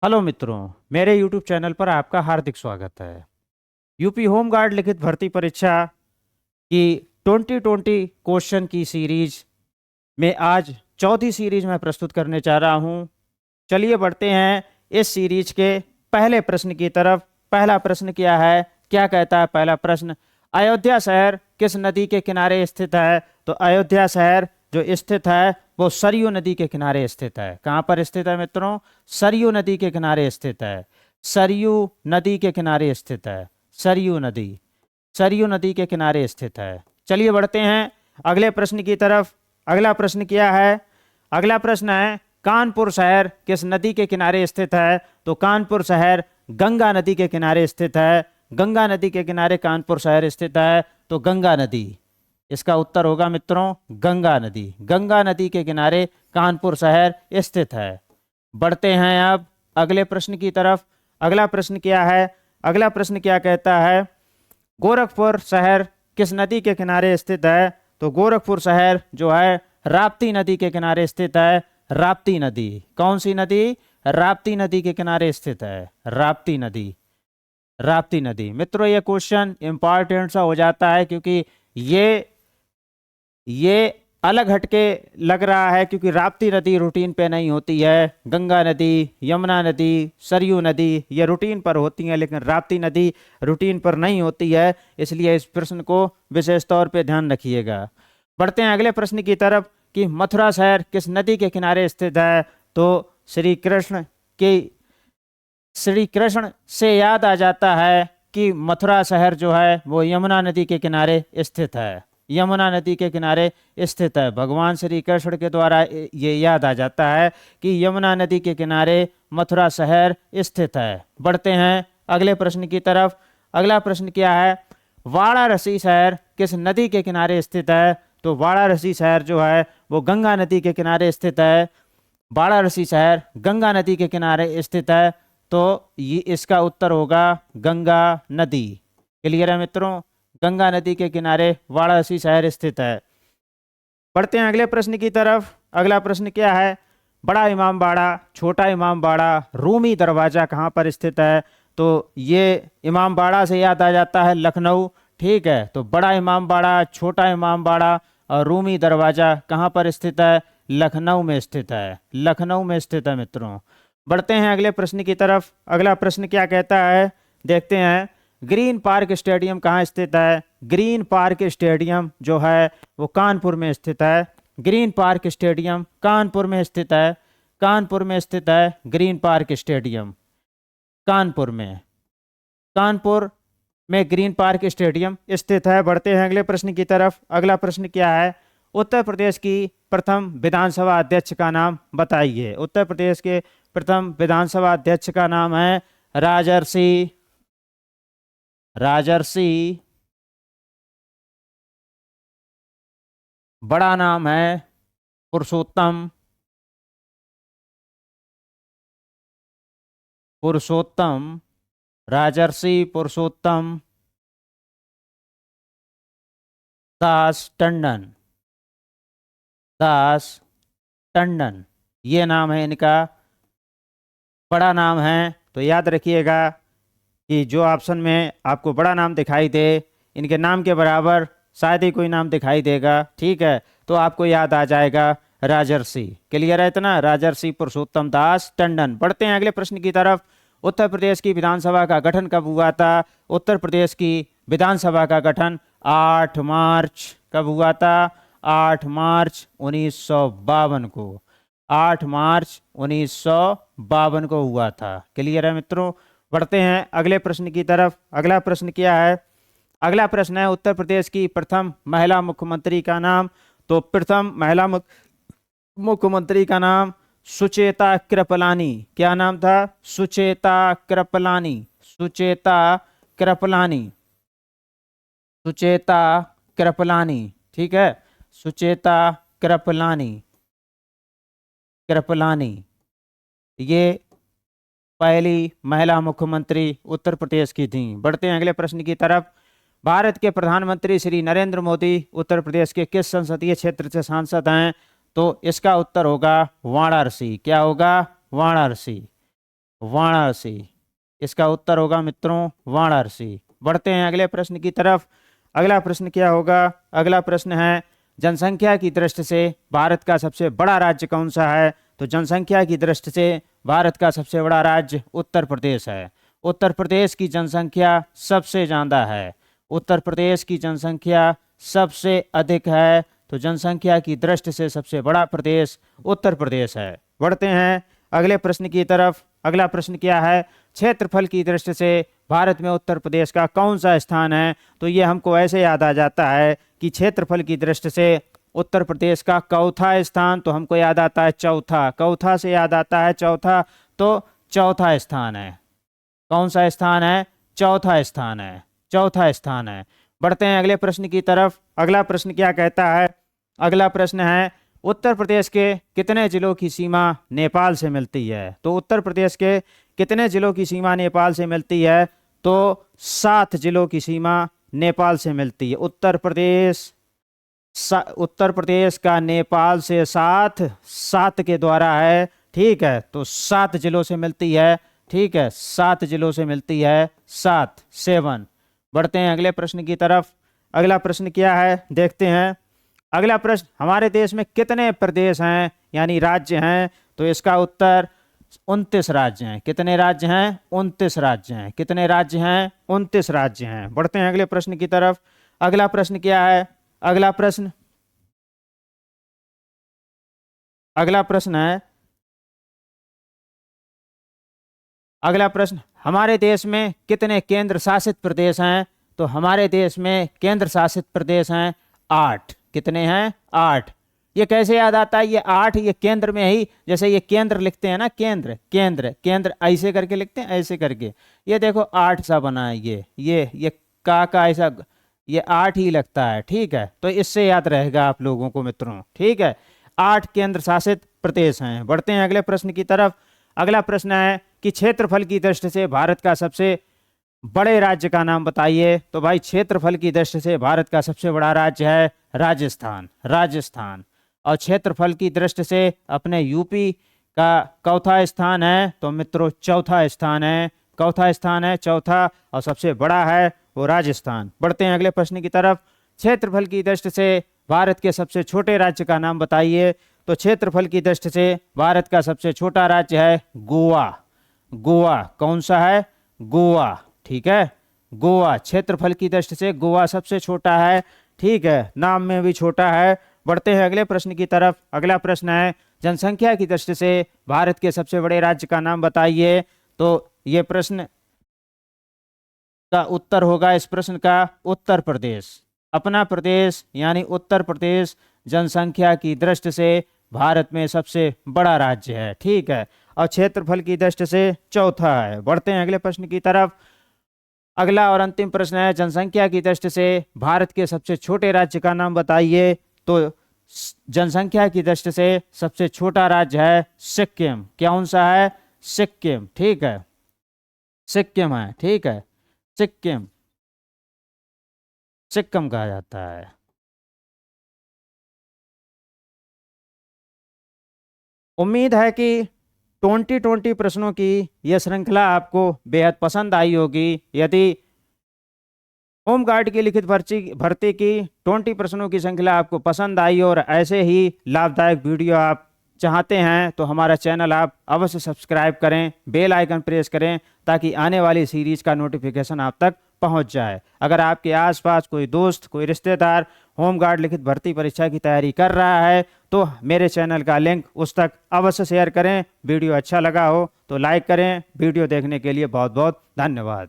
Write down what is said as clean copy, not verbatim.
Hello मित्रों, मेरे YouTube channel पर आपका हार्दिक स्वागत है। यूपी होम गार्ड लिखित भर्ती परीक्षा की 2020 क्वेश्चन की सीरीज में आज चौथी सीरीज मैं प्रस्तुत करने जा रहा हूं। चलिए बढ़ते हैं इस सीरीज के पहले प्रश्न की तरफ। पहला प्रश्न क्या है, क्या कहता है पहला प्रश्न? अयोध्या शहर किस नदी के किनारे स्थित है? तो अयोध्या शहर जो स्थित है वो सरयू नदी के किनारे स्थित है। कहाँ पर स्थित है मित्रों? सरयू नदी के किनारे स्थित है। सरयू नदी के किनारे स्थित है। सरयू नदी, सरयू नदी के किनारे स्थित है। चलिए बढ़ते हैं अगले प्रश्न की तरफ। अगला प्रश्न क्या है? अगला प्रश्न है कानपुर शहर किस नदी के किनारे स्थित है? तो कानपुर शहर गंगा नदी के किनारे स्थित है। गंगा नदी के किनारे कानपुर शहर स्थित है, तो गंगा नदी इसका उत्तर होगा मित्रों, गंगा नदी। गंगा नदी के किनारे कानपुर शहर स्थित है। बढ़ते हैं अब अगले प्रश्न की तरफ। अगला प्रश्न क्या है? अगला प्रश्न क्या कहता है? गोरखपुर शहर किस नदी के किनारे स्थित है? तो गोरखपुर शहर जो है राप्ती नदी के किनारे स्थित है। राप्ती नदी, कौन सी नदी? राप्ती नदी के किनारे स्थित है। राप्ती नदी, राप्ती नदी। मित्रों ये क्वेश्चन इंपॉर्टेंट सा हो जाता है क्योंकि ये अलग हटके लग रहा है, क्योंकि राप्ती नदी रूटीन पे नहीं होती है। गंगा नदी, यमुना नदी, सरयू नदी ये रूटीन पर होती हैं, लेकिन राप्ती नदी रूटीन पर नहीं होती है। इसलिए इस प्रश्न को विशेष तौर पे ध्यान रखिएगा। बढ़ते हैं अगले प्रश्न की तरफ कि मथुरा शहर किस नदी के किनारे स्थित है? तो श्री कृष्ण की श्री कृष्ण से याद आ जाता है कि मथुरा शहर जो है वो यमुना नदी के किनारे स्थित है। यमुना नदी के किनारे स्थित है। भगवान श्री कृष्ण के द्वारा ये याद आ जाता है कि यमुना नदी के किनारे मथुरा शहर स्थित है। बढ़ते हैं अगले प्रश्न की तरफ। अगला प्रश्न क्या है? वाराणसी शहर किस नदी के किनारे स्थित है? तो वाराणसी शहर जो है वो गंगा नदी के किनारे स्थित है। वाराणसी शहर गंगा नदी के किनारे स्थित है, तो ये इसका उत्तर होगा गंगा नदी। क्लियर है मित्रों? गंगा नदी के किनारे वाराणसी शहर स्थित है। बढ़ते हैं अगले प्रश्न की तरफ। अगला प्रश्न क्या है? बड़ा इमामबाड़ा, छोटा इमामबाड़ा, रूमी दरवाजा कहाँ पर स्थित है? तो ये इमामबाड़ा से याद आ जाता है लखनऊ। ठीक है, तो बड़ा इमामबाड़ा, छोटा इमामबाड़ा और रूमी दरवाजा कहाँ पर स्थित है? लखनऊ में स्थित है। लखनऊ में स्थित है मित्रों। बढ़ते हैं अगले प्रश्न की तरफ। अगला प्रश्न क्या कहता है, देखते हैं। ग्रीन पार्क स्टेडियम कहाँ स्थित है? ग्रीन पार्क स्टेडियम जो है वो कानपुर में स्थित है। ग्रीन पार्क स्टेडियम कानपुर में स्थित है। कानपुर में स्थित है ग्रीन पार्क स्टेडियम। कानपुर में, कानपुर में ग्रीन पार्क स्टेडियम स्थित है। बढ़ते हैं अगले प्रश्न की तरफ। अगला प्रश्न क्या है? उत्तर प्रदेश की प्रथम विधानसभा अध्यक्ष का नाम बताइए। उत्तर प्रदेश के प्रथम विधानसभा अध्यक्ष का नाम है राजर्षि, राजर्षि, बड़ा नाम है पुरुषोत्तम, पुरुषोत्तम, राजर्षि पुरुषोत्तम दास टंडन, दास टंडन ये नाम है इनका। बड़ा नाम है तो याद रखिएगा कि जो ऑप्शन में आपको बड़ा नाम दिखाई दे, इनके नाम के बराबर शायद ही कोई नाम दिखाई देगा, ठीक है, तो आपको याद आ जाएगा राजर्षि। क्लियर है इतना? राजर्षि पुरुषोत्तम दास टंडन। बढ़ते हैं अगले प्रश्न की तरफ। उत्तर प्रदेश की विधानसभा का गठन कब हुआ था? उत्तर प्रदेश की विधानसभा का गठन 8 मार्च कब हुआ था? 8 मार्च 1952 को। 8 मार्च 1952 को हुआ था। क्लियर है मित्रों? बढ़ते हैं अगले प्रश्न की तरफ। अगला प्रश्न क्या है? अगला प्रश्न है उत्तर प्रदेश की प्रथम महिला मुख्यमंत्री का नाम। तो प्रथम महिला मुख्यमंत्री का नाम सुचेता कृपलानी। क्या नाम था? सुचेता कृपलानी, सुचेता कृपलानी, सुचेता कृपलानी। ठीक है, सुचेता कृपलानी, कृपलानी ये पहली महिला मुख्यमंत्री उत्तर प्रदेश की थी। बढ़ते हैं अगले प्रश्न की तरफ। भारत के प्रधानमंत्री श्री नरेंद्र मोदी उत्तर प्रदेश के किस संसदीय क्षेत्र से सांसद हैं? तो इसका उत्तर होगा वाराणसी। क्या होगा? वाराणसी। वाराणसी। इसका उत्तर होगा मित्रों वाराणसी। बढ़ते हैं अगले प्रश्न की तरफ। अगला प्रश्न क्या होगा? अगला प्रश्न है जनसंख्या की दृष्टि से भारत का सबसे बड़ा राज्य कौन सा है? तो जनसंख्या की दृष्टि से भारत का सबसे बड़ा राज्य उत्तर प्रदेश है। उत्तर प्रदेश की जनसंख्या सबसे ज़्यादा है। उत्तर प्रदेश की जनसंख्या सबसे अधिक है। तो जनसंख्या की दृष्टि से सबसे बड़ा प्रदेश उत्तर प्रदेश है। बढ़ते हैं अगले प्रश्न की तरफ। अगला प्रश्न क्या है? क्षेत्रफल की दृष्टि से भारत में उत्तर प्रदेश का कौन सा स्थान है? तो ये हमको ऐसे याद आ जाता है कि क्षेत्रफल की दृष्टि से उत्तर प्रदेश का चौथा स्थान, तो हमको याद आता है चौथा। चौथा से याद आता है चौथा, तो चौथा स्थान है। कौन सा स्थान है? चौथा स्थान है। चौथा स्थान है। बढ़ते हैं अगले प्रश्न की तरफ। अगला प्रश्न क्या कहता है? अगला प्रश्न है उत्तर प्रदेश के कितने जिलों की सीमा नेपाल से मिलती है? तो उत्तर प्रदेश के कितने जिलों की सीमा नेपाल से मिलती है? तो 7 जिलों की सीमा नेपाल से मिलती है। उत्तर प्रदेश का नेपाल से सात के द्वारा है। ठीक है, तो 7 जिलों से मिलती है। ठीक है, 7 जिलों से मिलती है। 7। बढ़ते हैं अगले प्रश्न की तरफ। अगला प्रश्न क्या है देखते हैं। अगला प्रश्न, हमारे देश में कितने प्रदेश हैं यानी राज्य हैं? तो इसका उत्तर 29 राज्य हैं। कितने राज्य हैं? 29 राज्य हैं। कितने राज्य हैं? 29 राज्य हैं। बढ़ते हैं अगले प्रश्न की तरफ। अगला प्रश्न क्या है? अगला प्रश्न है अगला प्रश्न, हमारे देश में कितने केंद्र शासित प्रदेश हैं? तो हमारे देश में केंद्र शासित प्रदेश हैं 8। कितने हैं? 8। ये कैसे याद आता है? ये 8 ये केंद्र में ही, जैसे ये केंद्र लिखते हैं ना, केंद्र ऐसे करके लिखते हैं, ऐसे करके। ये देखो 8 सा बना है। ये का ऐसा, ये 8 ही लगता है। ठीक है, तो इससे याद रहेगा आप लोगों को मित्रों। ठीक है, 8 केंद्र शासित प्रदेश हैं। बढ़ते हैं अगले प्रश्न की तरफ। अगला प्रश्न है कि क्षेत्रफल की दृष्टि से भारत का सबसे बड़े राज्य का नाम बताइए। तो भाई क्षेत्रफल की दृष्टि से भारत का सबसे बड़ा राज्य है राजस्थान। और क्षेत्रफल की दृष्टि से अपने यूपी का चौथा स्थान है। तो मित्रों चौथा स्थान है। चौथा, और सबसे बड़ा है वो राजस्थान। बढ़ते हैं अगले प्रश्न की तरफ। क्षेत्रफल की दृष्टि से भारत के सबसे छोटे राज्य का नाम बताइए। तो क्षेत्रफल की दृष्टि से भारत का सबसे छोटा राज्य है गोवा। कौन सा है? गोवा। ठीक है, गोवा। क्षेत्रफल की दृष्टि से गोवा सबसे छोटा है। ठीक है, नाम में भी छोटा है। बढ़ते हैं अगले प्रश्न की तरफ। अगला प्रश्न है जनसंख्या की दृष्टि से भारत के सबसे बड़े राज्य का नाम बताइए। तो ये प्रश्न का उत्तर होगा, इस प्रश्न का उत्तर प्रदेश। अपना प्रदेश यानी उत्तर प्रदेश जनसंख्या की दृष्टि से भारत में सबसे बड़ा राज्य है। ठीक है, और क्षेत्रफल की दृष्टि से चौथा है। बढ़ते हैं अगले प्रश्न की तरफ। अगला और अंतिम प्रश्न है जनसंख्या की दृष्टि से भारत के सबसे छोटे राज्य का नाम बताइए। तो जनसंख्या की दृष्टि से सबसे छोटा राज्य है सिक्किम। कौन सा है? सिक्किम। ठीक है, सिक्किम है। ठीक है, सिक्किम कहा जाता है। उम्मीद है कि 2020 प्रश्नों की यह श्रृंखला आपको बेहद पसंद आई होगी। यदि होमगार्ड की लिखित भर्ती की 20 प्रश्नों की श्रृंखला आपको पसंद आई और ऐसे ही लाभदायक वीडियो आप चाहते हैं तो हमारा चैनल आप अवश्य सब्सक्राइब करें, बेल आइकन प्रेस करें ताकि आने वाली सीरीज का नोटिफिकेशन आप तक पहुंच जाए। अगर आपके आसपास कोई दोस्त, कोई रिश्तेदार होमगार्ड लिखित भर्ती परीक्षा की तैयारी कर रहा है तो मेरे चैनल का लिंक उस तक अवश्य शेयर करें। वीडियो अच्छा लगा हो तो लाइक करें। वीडियो देखने के लिए बहुत बहुत धन्यवाद।